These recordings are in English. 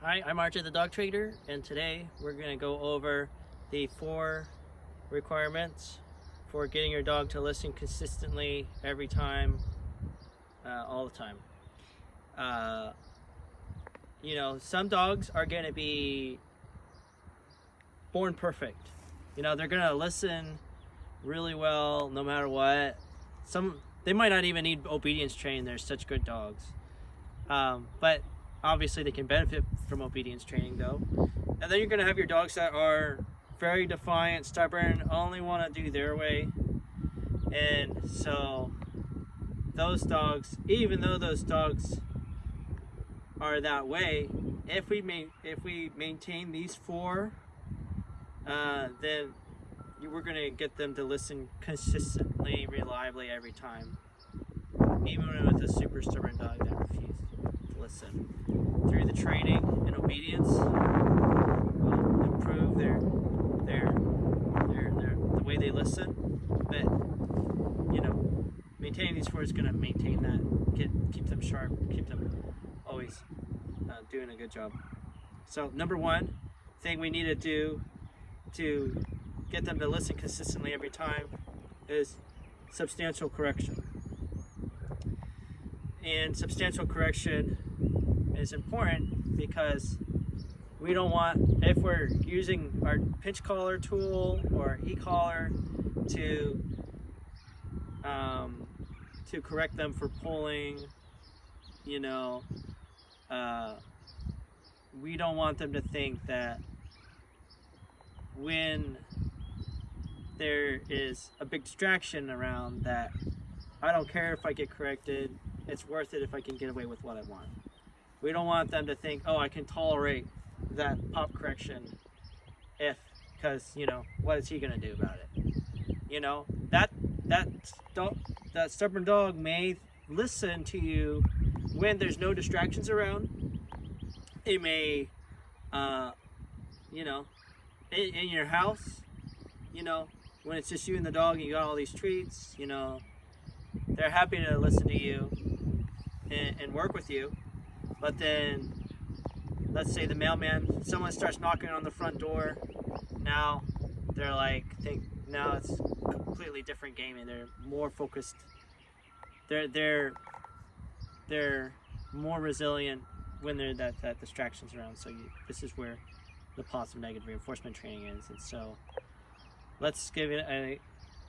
Hi, I'm RJ the Dog Trader, and today we're going to go over the 4 requirements for getting your dog to listen consistently every time, all the time. Some dogs are going to be born perfect. They're going to listen really well no matter what. They might not even need obedience training. They're such good dogs. But obviously they can benefit from obedience training though. And then you're going to have your dogs that are very defiant, stubborn, only want to do their way. And so those dogs, even though those dogs are that way, if we maintain these 4, then we're going to get them to listen consistently, reliably every time, even with a super stubborn dog that refuses to listen. Through the training and obedience, will improve the way they listen. But maintaining these 4 is going to maintain that, keep them sharp, keep them always doing a good job. So number 1 thing we need to do to get them to listen consistently every time is substantial correction. And substantial correction is important because we don't want, if we're using our pinch collar tool or e-collar to correct them for pulling, we don't want them to think that when there is a big distraction around that, I don't care if I get corrected, it's worth it if I can get away with what I want. We don't want them to think, oh, I can tolerate that pop correction because what is he gonna do about it? That stubborn dog may listen to you when there's no distractions around. It may, in your house, when it's just you and the dog and you got all these treats, they're happy to listen to you and work with you. But then, let's say the mailman, someone starts knocking on the front door. Now they're now it's completely different game, and they're more focused. They're more resilient when that distraction's around. So this is where the positive negative reinforcement training is. And so let's give it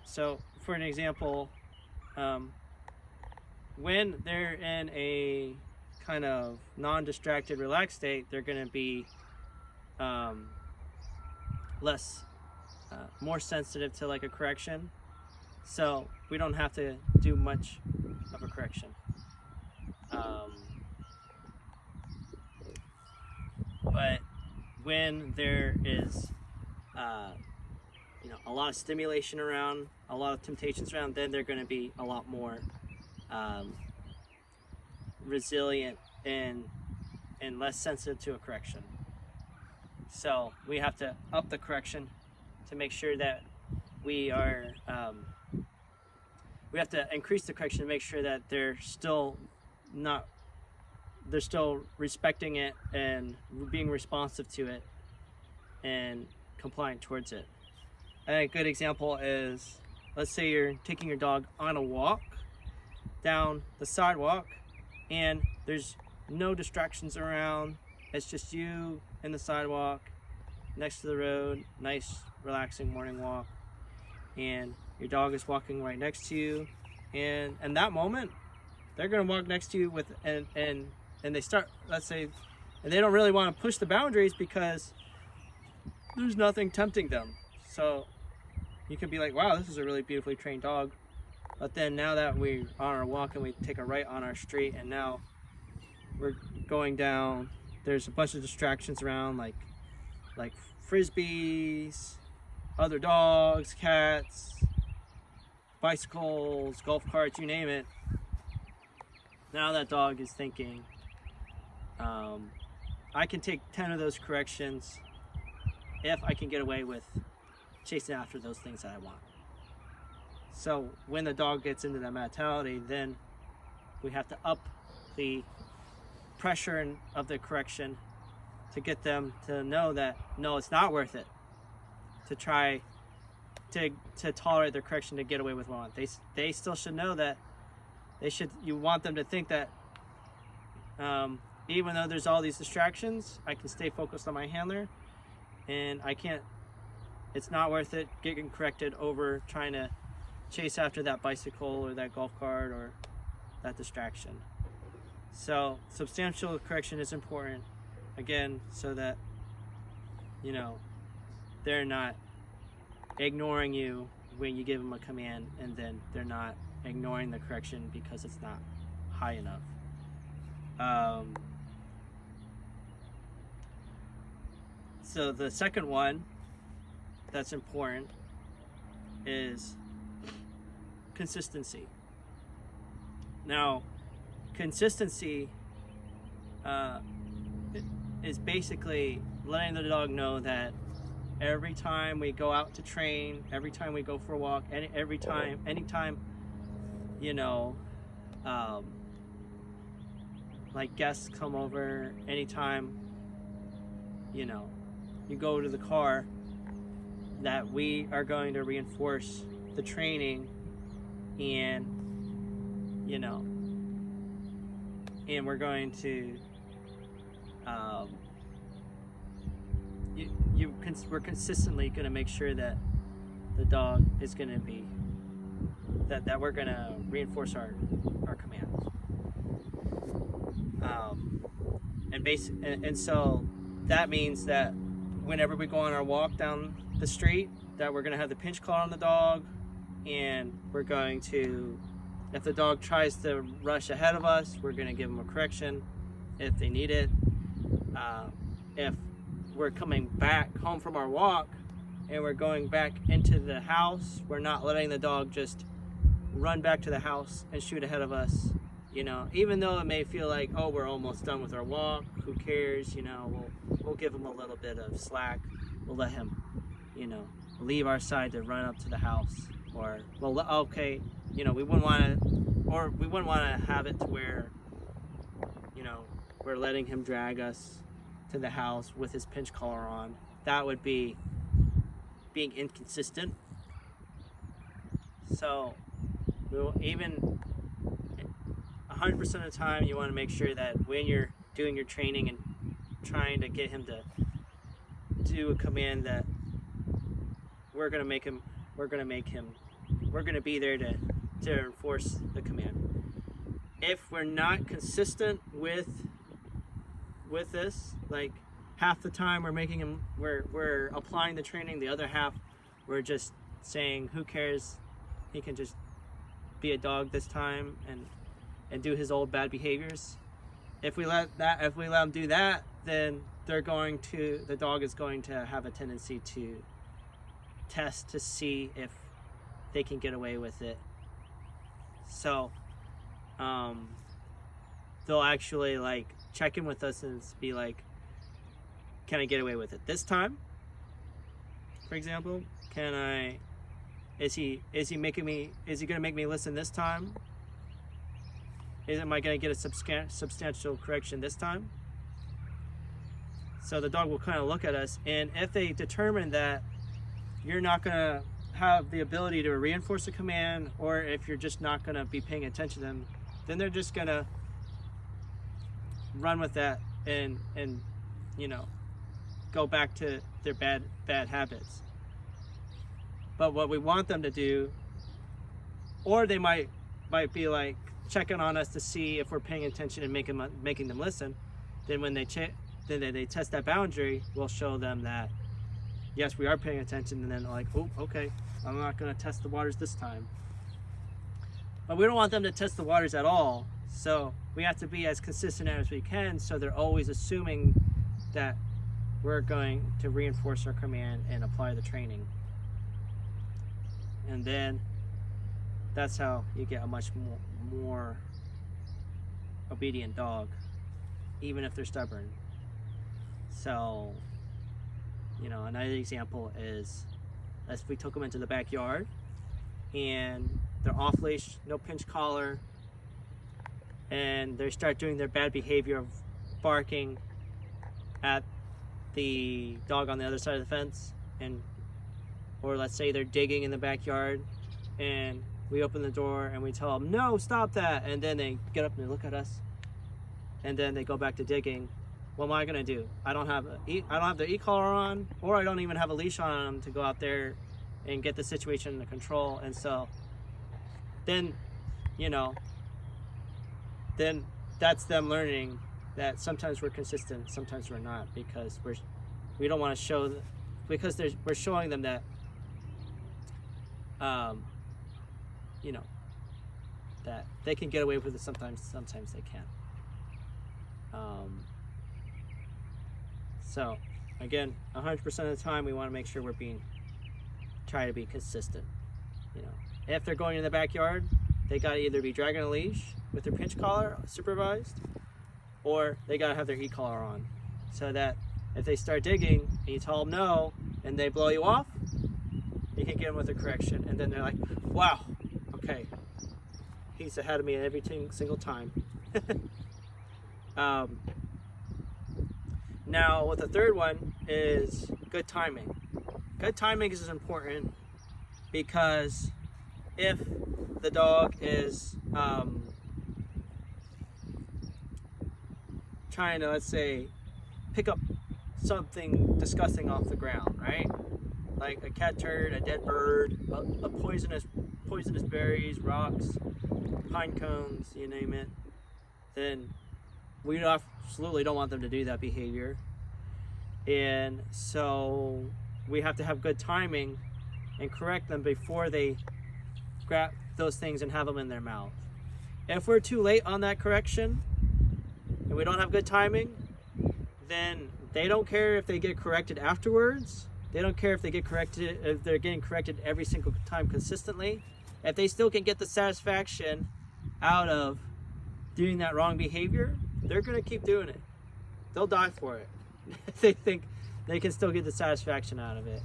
so for an example, when they're in a kind of non-distracted, relaxed state, they're going to be more sensitive to like a correction. So we don't have to do much of a correction. But when there is a lot of stimulation around, a lot of temptations around, then they're going to be a lot more resilient and less sensitive to a correction. So we have to up the correction to make sure that we have to increase the correction to make sure that they're still respecting it and being responsive to it and compliant towards it. And a good example is, let's say you're taking your dog on a walk down the sidewalk and there's no distractions around. It's just you and the sidewalk next to the road, nice relaxing morning walk, and your dog is walking right next to you, and in that moment they're going to walk next to you with and they start, let's say, and they don't really want to push the boundaries because there's nothing tempting them. So you can be like, wow, this is a really beautifully trained dog. But then now that we're on our walk and we take a right on our street and now we're going down, there's a bunch of distractions around, like frisbees, other dogs, cats, bicycles, golf carts, you name it. Now that dog is thinking, I can take 10 of those corrections if I can get away with chasing after those things that I want. So when the dog gets into that mentality, then we have to up the pressure of the correction to get them to know that no, it's not worth it to try to tolerate their correction to get away with one. They still should know that you want them to think that even though there's all these distractions, I can stay focused on my handler, and it's not worth it getting corrected over trying to chase after that bicycle or that golf cart or that distraction. So substantial correction is important, again, so that they're not ignoring you when you give them a command, and then they're not ignoring the correction because it's not high enough. So the second one that's important is consistency. Now, consistency is basically letting the dog know that every time we go out to train, every time we go for a walk, anytime, like guests come over, anytime, you go to the car, that we are going to reinforce the training, and we're going to we're consistently going to make sure that the dog is going to be that we're going to reinforce our commands, and so that means that whenever we go on our walk down the street, that we're going to have the pinch collar on the dog, and we're going to, if the dog tries to rush ahead of us, we're going to give them a correction if they need it. If we're coming back home from our walk and we're going back into the house, we're not letting the dog just run back to the house and shoot ahead of us. Even though it may feel like, oh, we're almost done with our walk, who cares? We'll give him a little bit of slack. We'll let him, leave our side to run up to the house, or we wouldn't want to have it to where, we're letting him drag us to the house with his pinch collar on. That would be being inconsistent. So even 100% of the time, you want to make sure that when you're doing your training and trying to get him to do a command, that we're going to be there to enforce the command. If we're not consistent with this, like half the time we're applying the training, the other half we're just saying, who cares, he can just be a dog this time and do his old bad behaviors. If we let him do that, then the dog is going to have a tendency to test to see if they can get away with it. So they'll actually check in with us and be like, can I get away with it this time? For example, is he gonna make me listen this time? Am I gonna get a substantial correction this time? So the dog will kind of look at us, and if they determine that you're not gonna have the ability to reinforce a command, or if you're just not gonna be paying attention to them, then they're just gonna run with that and go back to their bad habits. But what we want them to do, or they might be like checking on us to see if we're paying attention and making them listen. Then when they test that boundary, we'll show them that yes, we are paying attention, and then like, oh, okay, I'm not going to test the waters this time. But we don't want them to test the waters at all, so we have to be as consistent as we can, so they're always assuming that we're going to reinforce our command and apply the training. And then that's how you get a much more obedient dog, even if they're stubborn. So, another example is, if we took them into the backyard and they're off leash, no pinch collar, and they start doing their bad behavior of barking at the dog on the other side of the fence, and or let's say they're digging in the backyard, and we open the door and we tell them, no, stop that, and then they get up and they look at us, and then they go back to digging. What am I gonna do? I don't have their e-collar on, or I don't even have a leash on them to go out there and get the situation under control. And so then, then that's them learning that sometimes we're consistent, sometimes we're not, because we don't want to show, because we're showing them that that they can get away with it sometimes they can't. So again, 100% of the time we want to make sure we're try to be consistent. If they're going in the backyard, they got to either be dragging a leash with their pinch collar supervised, or they got to have their e-collar on, so that if they start digging and you tell them no and they blow you off, you can get them with a correction, and then they're like, wow, okay, he's ahead of me every single time. Now, with the third one is good timing. Good timing is important, because if the dog is trying to, let's say, pick up something disgusting off the ground, right? Like a cat turd, a dead bird, a poisonous berries, rocks, pine cones, you name it, then we absolutely don't want them to do that behavior. And so we have to have good timing and correct them before they grab those things and have them in their mouth. If we're too late on that correction and we don't have good timing, then they don't care if they get corrected afterwards. They don't care if they get corrected, if they're getting corrected every single time consistently. If they still can get the satisfaction out of doing that wrong behavior, they're going to keep doing it. They'll die for it. They think they can still get the satisfaction out of it.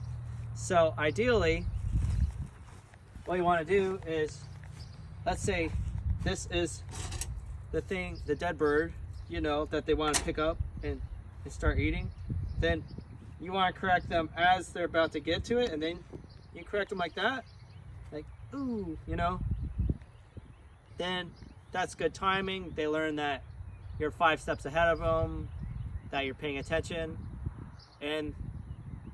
So ideally, what you want to do is, let's say this is the dead bird, that they want to pick up and start eating. Then you want to correct them as they're about to get to it, and then you correct them like that, like, ooh, then that's good timing. They learn that you're 5 steps ahead of them, that you're paying attention. And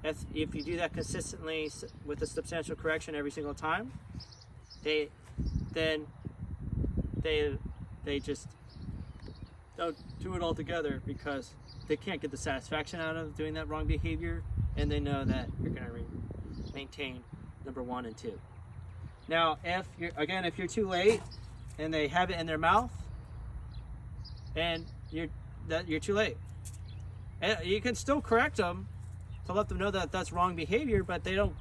if you do that consistently with a substantial correction every single time, they just don't do it all together, because they can't get the satisfaction out of doing that wrong behavior, and they know that you're going to maintain number 1 and 2. Now, if you're too late and they have it in their mouth, and you're too late, and you can still correct them to let them know that that's wrong behavior, but they don't.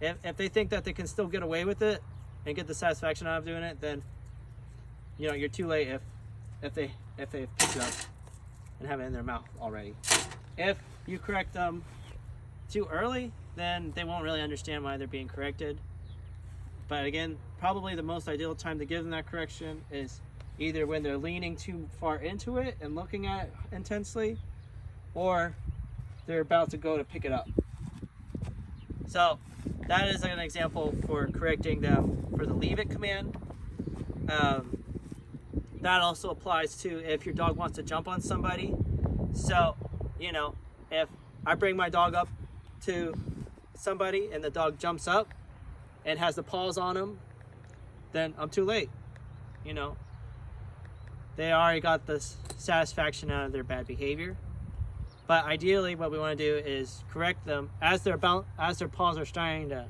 If they think that they can still get away with it and get the satisfaction out of doing it, then you're too late if they pick it up and have it in their mouth already. If you correct them too early, then they won't really understand why they're being corrected. But again, probably the most ideal time to give them that correction is either when they're leaning too far into it and looking at it intensely, or they're about to go to pick it up. So that is an example for correcting them for the leave it command. That also applies to if your dog wants to jump on somebody. So, if I bring my dog up to somebody and the dog jumps up and has the paws on him, then I'm too late. They already got the satisfaction out of their bad behavior. But ideally, what we want to do is correct them as their paws are starting to,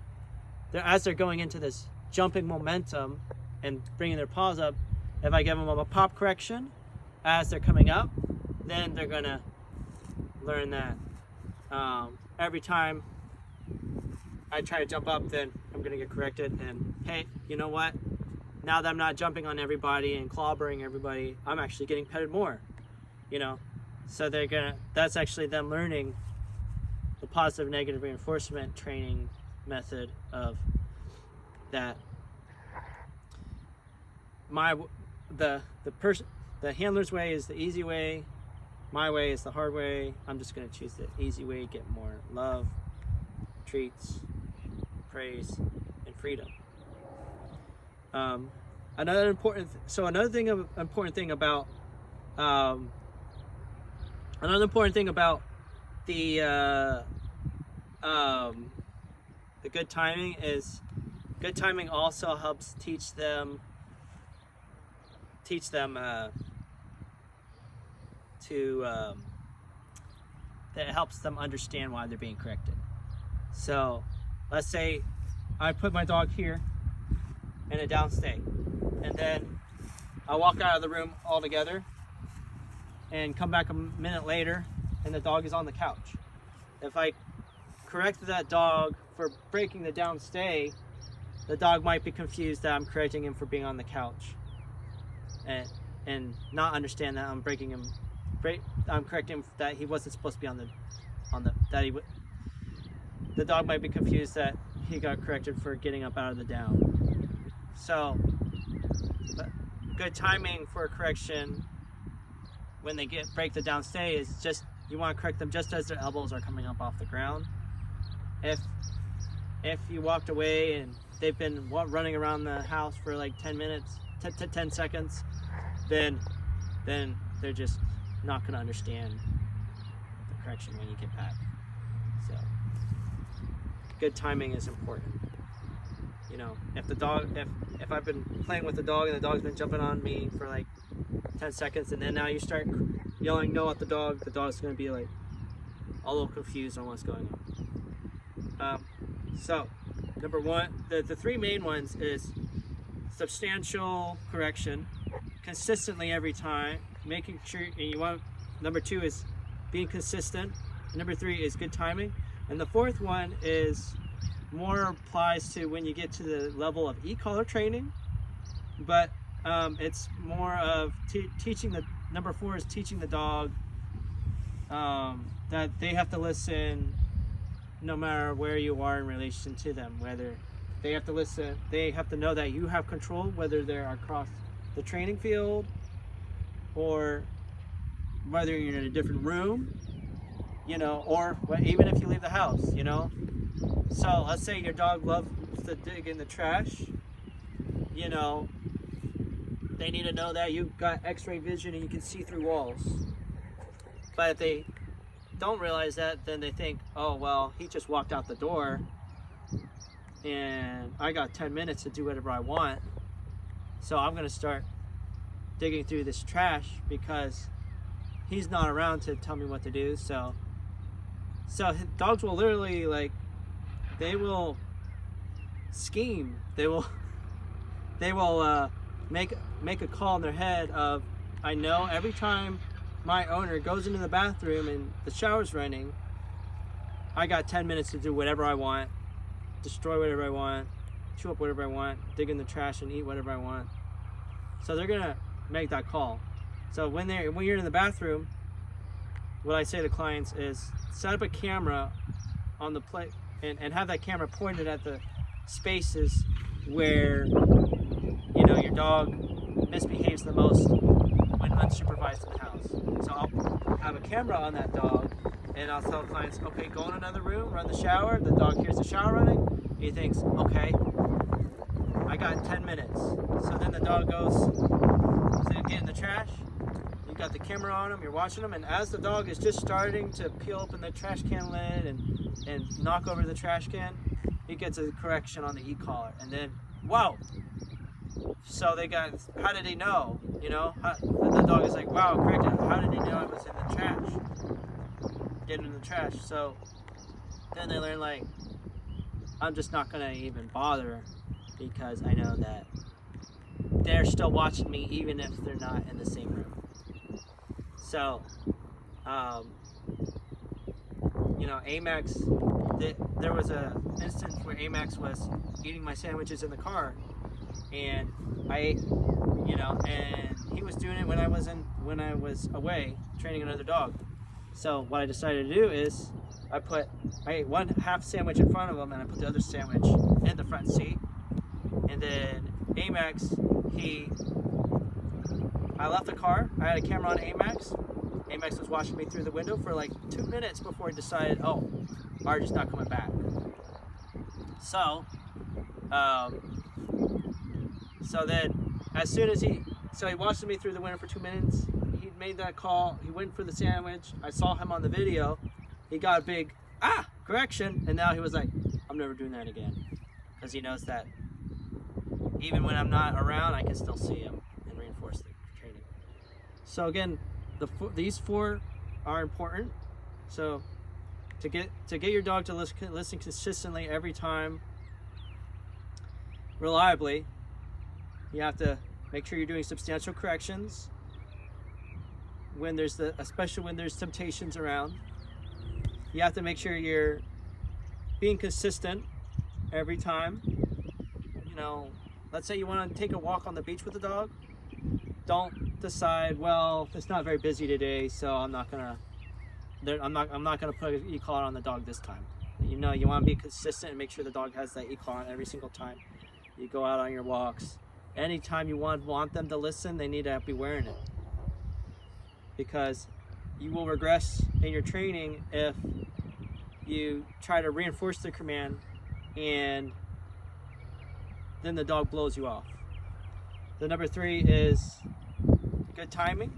as they're going into this jumping momentum and bringing their paws up. If I give them a pop correction as they're coming up, then they're gonna learn that every time I try to jump up, then I'm gonna get corrected. And hey, you know what? Now that I'm not jumping on everybody and clobbering everybody, I'm actually getting petted more. So that's actually them learning the positive negative reinforcement training method of that. The handler's way is the easy way, my way is the hard way. I'm just going to choose the easy way, get more love, treats, praise, and freedom. Another important thing about the good timing is good timing also helps teach them that helps them understand why they're being corrected. So let's say I put my dog here in a downstay, and then I walk out of the room altogether and come back a minute later and the dog is on the couch. If I corrected that dog for breaking the downstay, the dog might be confused that I'm correcting him for being on the couch and not understand that I'm correcting him that he wasn't supposed to be the dog might be confused that he got corrected for getting up out of the down. So good timing for a correction when they break the downstay is just, you want to correct them just as their elbows are coming up off the ground. If you walked away and they've been running around the house for like 10 seconds, then they're just not going to understand the correction when you get back. So good timing is important. You know, if I've been playing with the dog and the dog's been jumping on me for like 10 seconds, and then now you start yelling no at the dog's going to be like a little confused on what's going on. So number one, the three main ones is substantial correction, consistently every time, making sure, and you want, number two is being consistent, and number three is good timing, and the fourth one is more applies to when you get to the level of e-collar training, but it's more of teaching the, number four is teaching the dog that they have to listen no matter where you are in relation to them, whether they have to listen, they have to know that you have control, whether they're across the training field or whether you're in a different room, you know, or even if you leave the house, you know. So let's say your dog loves to dig in the trash, you know, they need to know that you've got x-ray vision and you can see through walls. But if they don't realize that, then they think, oh, well, he just walked out the door and I got 10 minutes to do whatever I want. So I'm going to start digging through this trash because he's not around to tell me what to do. So dogs will literally, like, they will scheme. They will make a call in their head of, I know every time my owner goes into the bathroom and the shower's running, I got 10 minutes to do whatever I want, destroy whatever I want, chew up whatever I want, dig in the trash and eat whatever I want. So they're gonna make that call. So when you're in the bathroom, what I say to clients is set up a camera on the plate and have that camera pointed at the spaces where, you know, your dog misbehaves the most when unsupervised in the house. So I'll have a camera on that dog and I'll tell clients, okay, go in another room, run the shower. The dog hears the shower running. He thinks, okay, I got 10 minutes. So then the dog goes to get in the trash. You got the camera on him, you're watching him, and as the dog is just starting to peel open the trash can lid and knock over the trash can, he gets a correction on the e-collar. And then, wow. So they got, how did he know? You know, the dog is like, wow, corrected. How did he know I was in the trash? Getting in the trash. So then they learn, like, I'm just not gonna even bother because I know that they're still watching me even if they're not in the same room. So, you know, Amex, there was a instance where Amex was eating my sandwiches in the car, and I ate, you know, and he was doing it when I was away training another dog. So what I decided to do is I ate one half sandwich in front of him and I put the other sandwich in the front seat. And then Amex, I left the car, I had a camera on Amex, Amex was watching me through the window for like 2 minutes before he decided, oh, Arjun's not coming back. So, so then as soon as he watched me through the window for 2 minutes. He made that call. He went for the sandwich. I saw him on the video. He got a big correction, and now he was like, I'm never doing that again, because he knows that even when I'm not around, I can still see him and reinforce the training. So again, these 4 are important. So to get your dog to listen consistently every time, reliably, you have to make sure you're doing substantial corrections especially when there's temptations around. You have to make sure you're being consistent every time. You know, let's say you want to take a walk on the beach with the dog. Don't decide, well, it's not very busy today, so I'm not gonna put an e-collar on the dog this time. You know, you want to be consistent and make sure the dog has that e-collar on every single time you go out on your walks. Anytime you want them to listen, they need to be wearing it, because you will regress in your training if you try to reinforce the command and then the dog blows you off. The number 3 is good timing.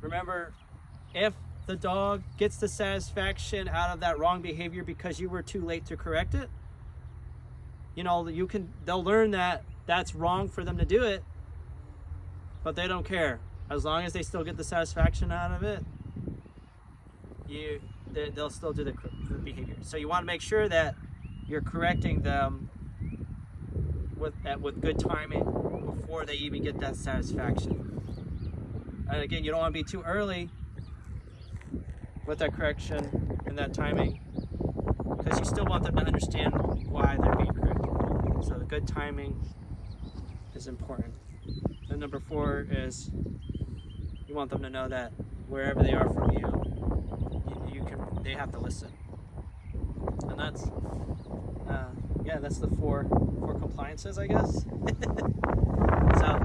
Remember, if the dog gets the satisfaction out of that wrong behavior because you were too late to correct it, you know, they'll learn that that's wrong for them to do it, but they don't care. As long as they still get the satisfaction out of it, they'll still do the behavior. So you want to make sure that you're correcting them with good timing before they even get that satisfaction. And again, you don't want to be too early with that correction and that timing, because you still want them to understand why they're being corrected. So the good timing is important. And number 4 is you want them to know that wherever they are from you, they have to listen. And that's that's the four compliances, I guess. So